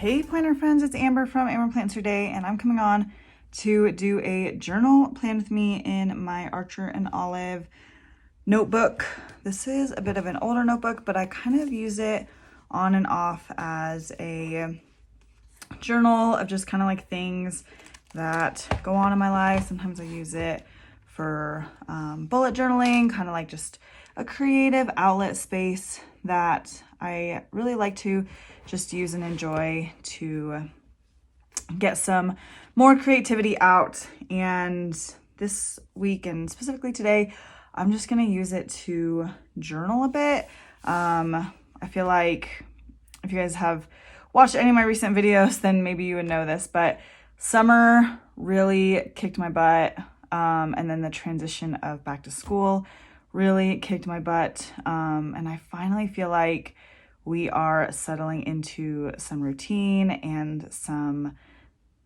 Hey planner friends, it's Amber from AmberPlansHerDay, and I'm coming on to do a journal plan with me in my Archer and Olive notebook. This is a bit of an older notebook, but I kind of use it on and off as a journal of just kind of like things that go on in my life. Sometimes I use it for bullet journaling, kind of like just a creative outlet space that I really like to just use and enjoy to get some more creativity out. And this week, and specifically today, I'm just gonna use it to journal a bit. I feel like if you guys have watched any of my recent videos, then maybe you would know this, but summer really kicked my butt. And then the transition of back to school really kicked my butt. And I finally feel like we are settling into some routine and some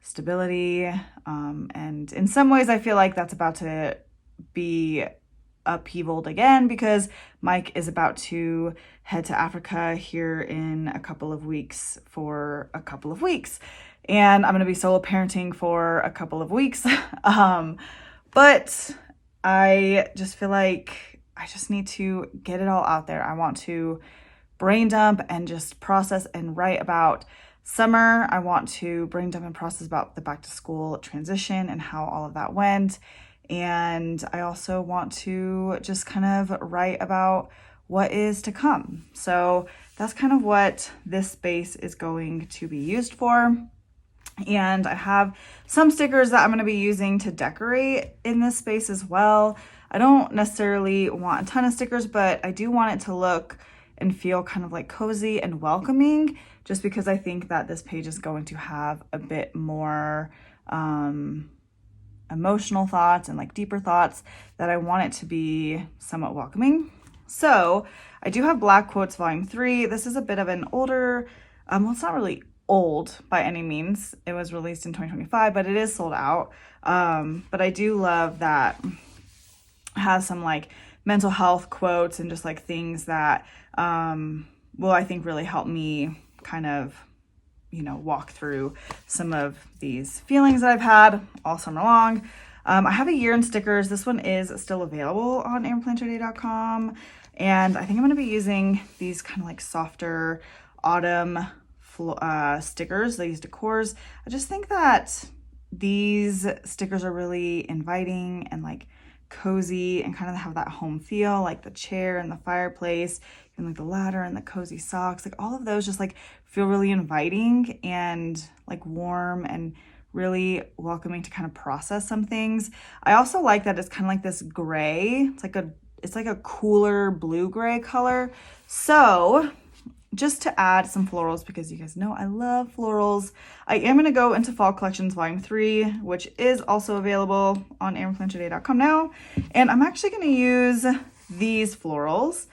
stability. And in some ways, I feel like that's about to be upheavaled again because Mike is about to head to Africa here in a couple of weeks for a couple of weeks. And I'm going to be solo parenting for a couple of weeks. But I just feel like I just need to get it all out there. I want to brain dump and just process and write about summer. I want to brain dump and process about the back to school transition and how all of that went. And I also want to just kind of write about what is to come. So that's kind of what this space is going to be used for. And I have some stickers that I'm going to be using to decorate in this space as well. I don't necessarily want a ton of stickers, but I do want it to look and feel kind of like cozy and welcoming, just because I think that this page is going to have a bit more emotional thoughts and like deeper thoughts that I want it to be somewhat welcoming. So I do have Black Quotes Volume 3. This is a bit of an older, well, it's not really old by any means. It was released in 2025, but it is sold out. But I do love that it has some like mental health quotes and just like things that will, I think, really help me kind of, walk through some of these feelings that I've had all summer long. I have a year in stickers. This one is still available on AmberPlansHerDay.com. And I think I'm going to be using these kind of like softer autumn stickers, these decors. I just think that these stickers are really inviting and like cozy and kind of have that home feel, like the chair and the fireplace and like the ladder and the cozy socks, like all of those just like feel really inviting and like warm and really welcoming to kind of process some things. I also like that it's kind of like this gray. It's like a cooler blue gray color. So just to add some florals, because you guys know I love florals, I am going to go into Fall Collections Volume 3, which is also available on AmberPlansHerDay.com now. And I'm actually going to use these florals.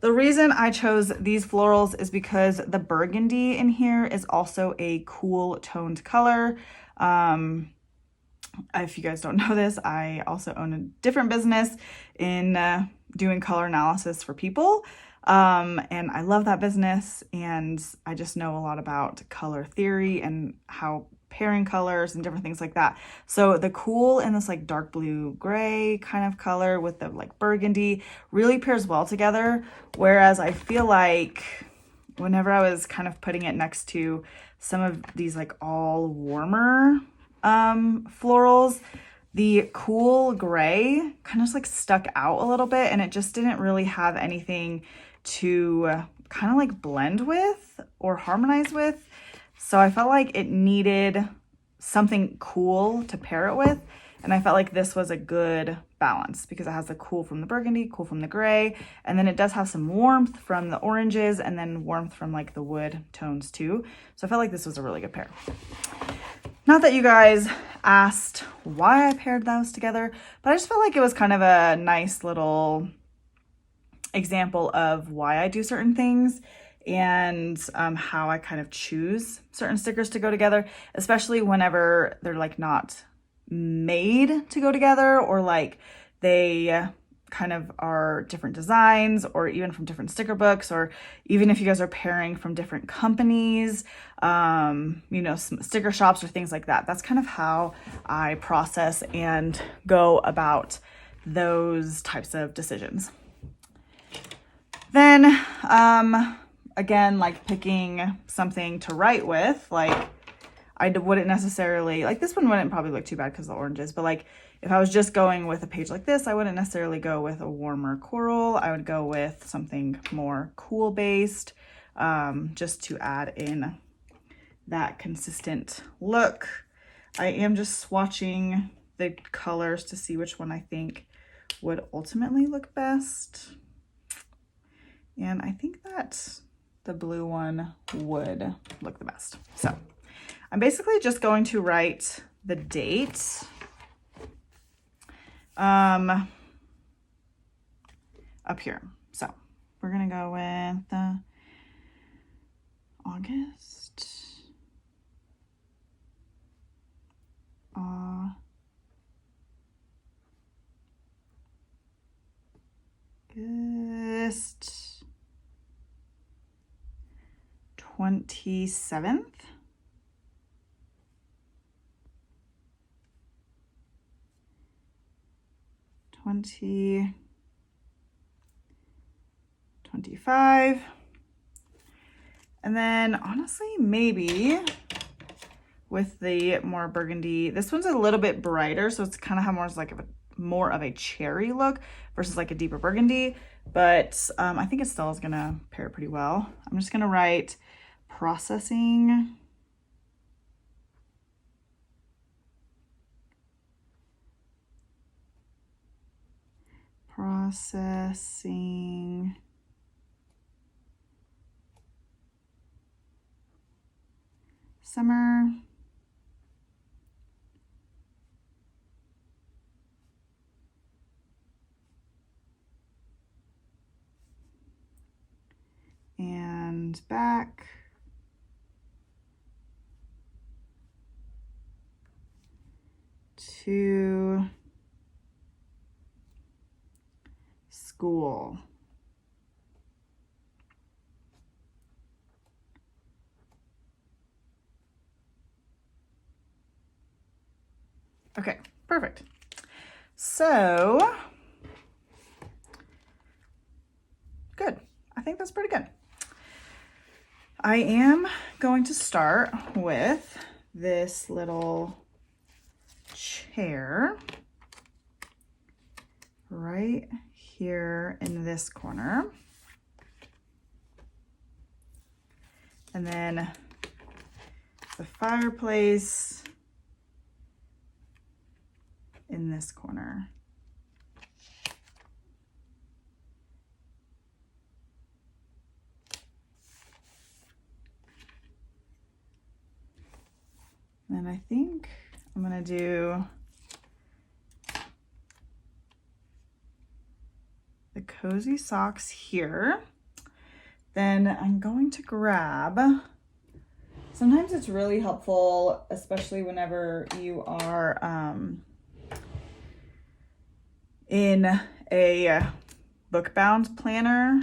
The reason I chose these florals is because the burgundy in here is also a cool toned color. If you guys don't know this, I also own a different business in doing color analysis for people. And I love that business, and I just know a lot about color theory and how pairing colors and different things like that. So the cool in this like dark blue gray kind of color with the like burgundy really pairs well together. Whereas I feel like whenever I was kind of putting it next to some of these like all warmer florals, the cool gray kind of just like stuck out a little bit, and it just didn't really have anything to kind of like blend with or harmonize with. So I felt like it needed something cool to pair it with. And I felt like this was a good balance because it has the cool from the burgundy, cool from the gray, and then it does have some warmth from the oranges and then warmth from like the wood tones too. So I felt like this was a really good pair. Not that you guys asked why I paired those together, but I just felt like it was kind of a nice little example of why I do certain things and how I kind of choose certain stickers to go together, especially whenever they're like not made to go together, or like they kind of are different designs, or even from different sticker books, or even if you guys are pairing from different companies, you know, some sticker shops or things like that. That's kind of how I process and go about those types of decisions. Then, again, like picking something to write with, like I wouldn't necessarily, like this one wouldn't probably look too bad because of the oranges, but like if I was just going with a page like this, I wouldn't necessarily go with a warmer coral. I would go with something more cool based, just to add in that consistent look. I am just swatching the colors to see which one I think would ultimately look best. And I think that the blue one would look the best. So I'm basically just going to write the date. Up here. So we're gonna go with August. August 27th. $20.25. And then honestly, maybe with the more burgundy, this one's a little bit brighter, so it's kind of have more of a cherry look versus like a deeper burgundy, but I think it still is gonna pair pretty well. I'm just gonna write processing. Processing summer. And back. To school. Okay, perfect. So, good. I think that's pretty good. I am going to start with this little chair right here in this corner. And then the fireplace in this corner. And I think I'm gonna do the cozy socks here. Then I'm going to grab, sometimes it's really helpful, especially whenever you are in a book bound planner,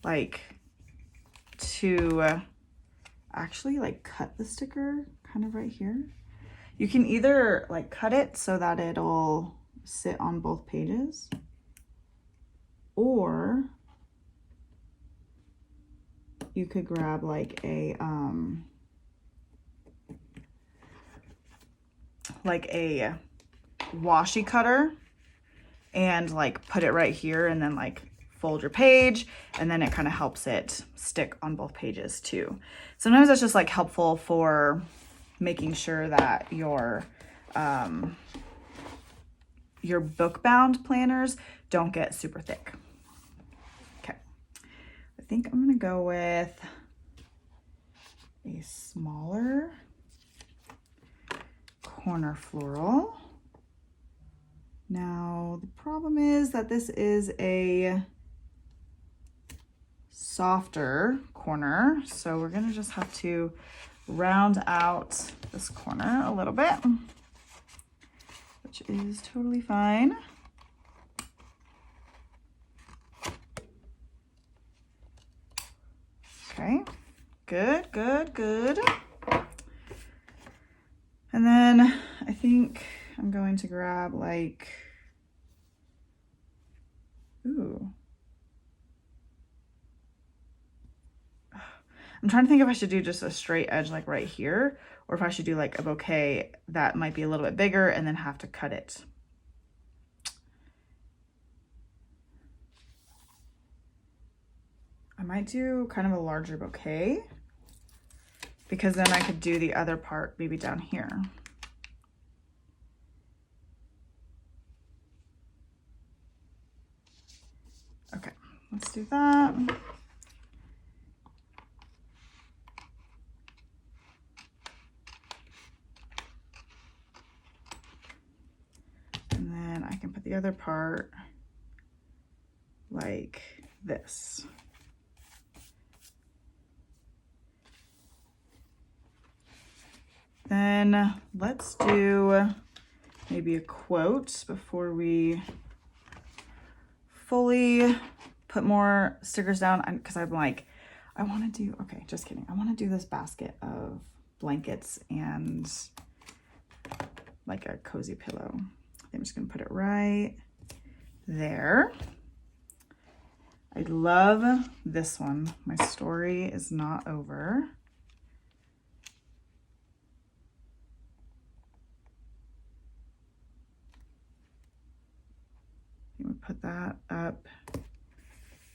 like to actually like cut the sticker kind of right here. You can either like cut it so that it'll sit on both pages, or you could grab like a washi cutter and like put it right here and then like fold your page, and then it kind of helps it stick on both pages too. Sometimes that's just like helpful for making sure that your book bound planners don't get super thick. Okay, I think I'm gonna go with a smaller corner floral. Now the problem is that this is a softer corner, so we're gonna just have to round out this corner a little bit, which is totally fine. Good, good, good. And then I think I'm going to grab like, ooh. I'm trying to think if I should do just a straight edge like right here, or if I should do like a bouquet that might be a little bit bigger and then have to cut it. I might do kind of a larger bouquet because then I could do the other part maybe down here. Okay, let's do that. And then I can put the other part like this. Then let's do maybe a quote before we fully put more stickers down, because I'm like, I want to do, okay, just kidding. I want to do this basket of blankets and like a cozy pillow. I'm just going to put it right there. I love this one. My story is not over. We put that up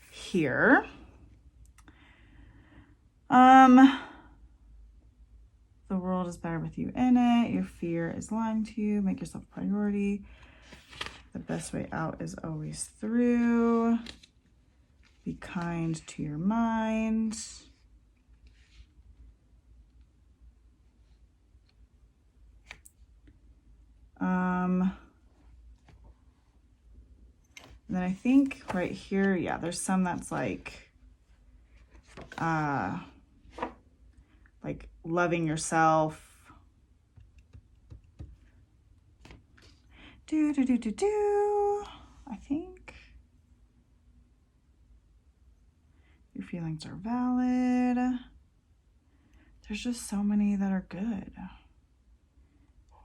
here. The world is better with you in it. Your fear is lying to you. Make yourself a priority. The best way out is always through. Be kind to your mind. And then I think right here, yeah, there's some that's like loving yourself. I think your feelings are valid. There's just so many that are good.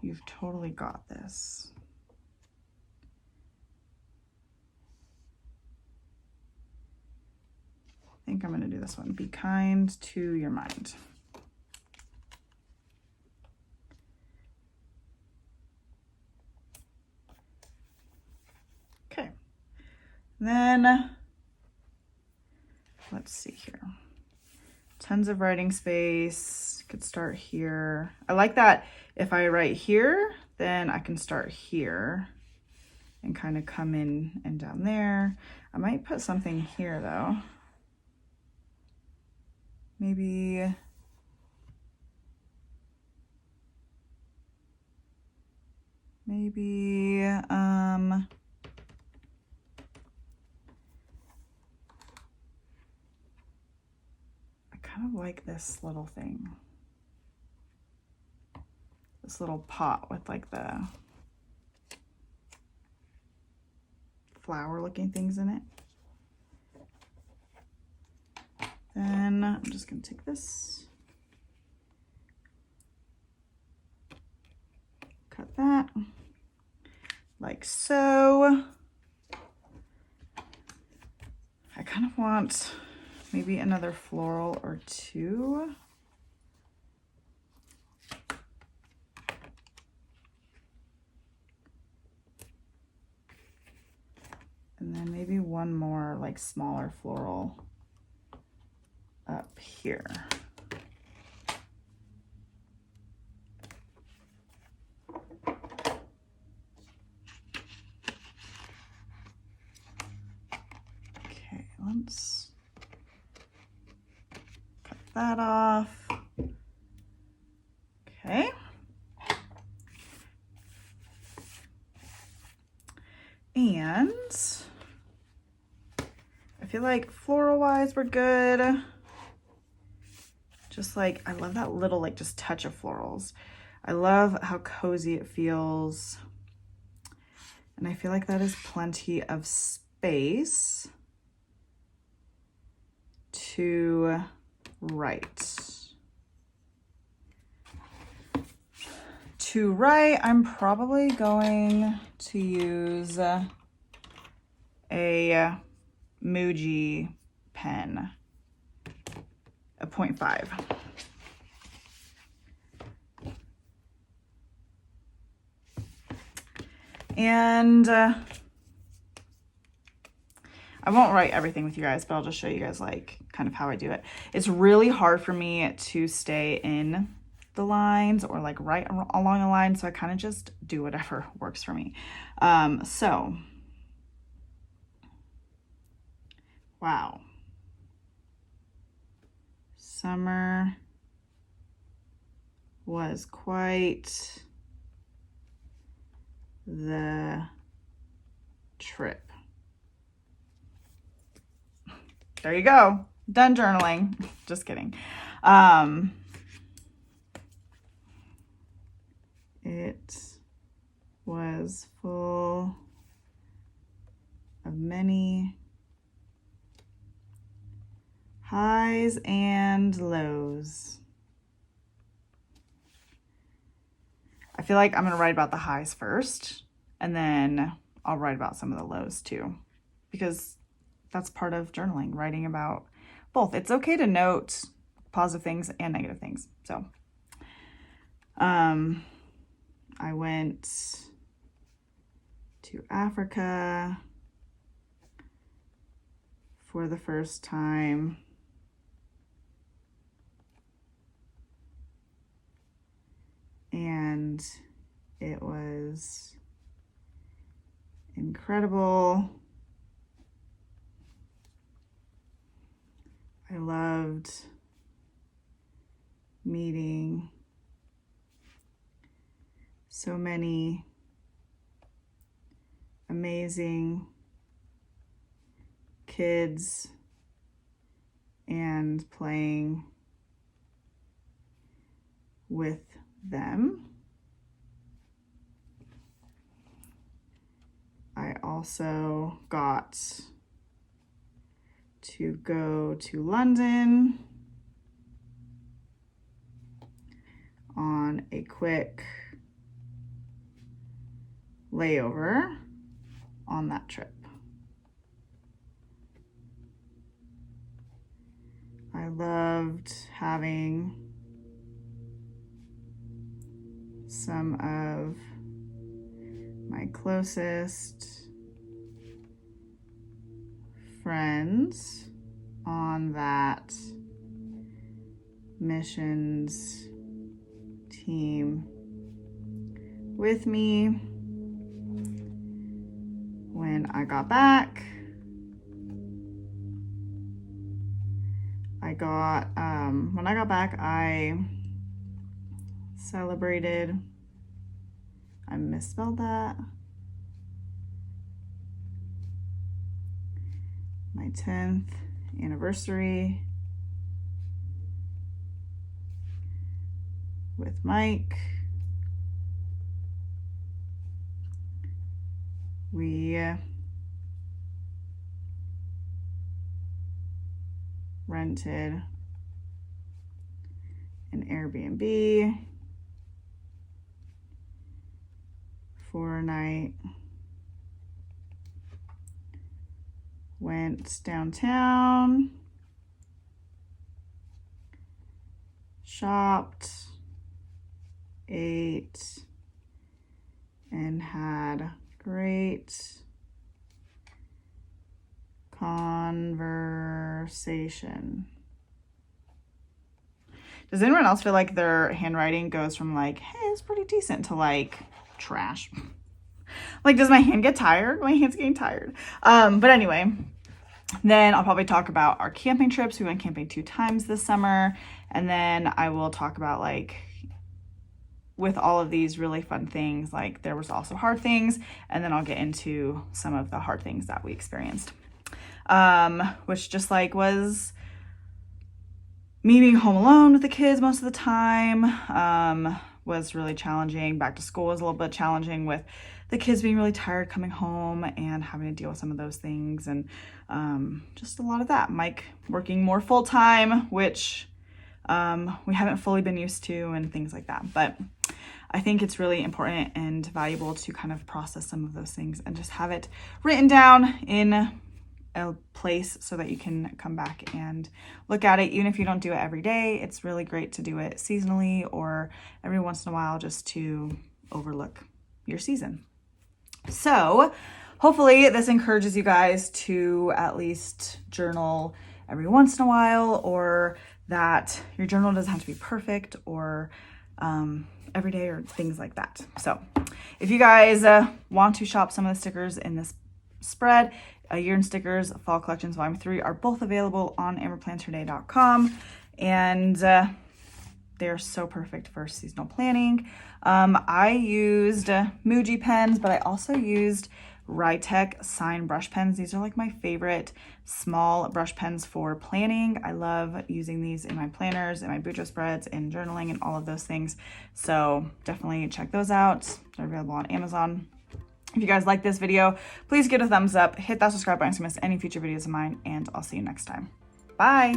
You've totally got this. I think I'm going to do this one. Be kind to your mind. Okay. Then let's see here. Tons of writing space. Could start here. I like that if I write here, then I can start here and kind of come in and down there. I might put something here though. Maybe I kind of like this little thing. This little pot with like the flower looking things in it. Then I'm just going to take this, cut that like so. I kind of want maybe another floral or two. And then maybe one more like smaller floral up here. Okay, let's cut that off. Okay. And I feel like floral wise we're good. Just like, I love that little like just touch of florals. I love how cozy it feels. And I feel like that is plenty of space to write. To write, I'm probably going to use a Muji pen, a 0.5. And I won't write everything with you guys, but I'll just show you guys like kind of how I do it. It's really hard for me to stay in the lines or like right along the line, so I kind of just do whatever works for me. So wow, summer was quite the trip. There you go. Done journaling. Just kidding. It was full of many highs and lows. I feel like I'm going to write about the highs first, and then I'll write about some of the lows too, because that's part of journaling, writing about both. It's okay to note positive things and negative things. So, I went to Africa for the first time. And it was incredible. I loved meeting so many amazing kids and playing with them. I also got to go to London on a quick layover on that trip. I loved having some of my closest friends on that missions team with me. When I got back, I celebrated, I misspelled that, my 10th anniversary with Mike. We rented an Airbnb for a night, went downtown, shopped, ate, and had great conversation. Does anyone else feel like their handwriting goes from like, hey, it's pretty decent, to like trash? Like, does my hand get tired? My hand's getting tired. But anyway, then I'll probably talk about our camping trips. We went camping 2 times this summer. And then I will talk about, like, with all of these really fun things, like there was also hard things. And then I'll get into some of the hard things that we experienced, which just like was me being home alone with the kids most of the time, was really challenging. Back to school was a little bit challenging with the kids being really tired coming home and having to deal with some of those things, and just a lot of that. Mike working more full-time, which we haven't fully been used to, and things like that. But I think it's really important and valuable to kind of process some of those things and just have it written down in a place so that you can come back and look at it. Even if you don't do it every day, it's really great to do it seasonally or every once in a while just to overlook your season. So hopefully this encourages you guys to at least journal every once in a while, or that your journal doesn't have to be perfect or every day or things like that. So if you guys want to shop some of the stickers in this spread, Year in Stickers Fall Collections Volume 3 are both available on AmberPlansHerDay.com, and they're so perfect for seasonal planning. I used Muji pens, but I also used Rytech Sign brush pens. These are like my favorite small brush pens for planning. I love using these in my planners, in my Boudreaux spreads, in journaling, and all of those things. So definitely check those out. They're available on Amazon. If you guys like this video, please give it a thumbs up, hit that subscribe button so you miss any future videos of mine, and I'll see you next time. Bye.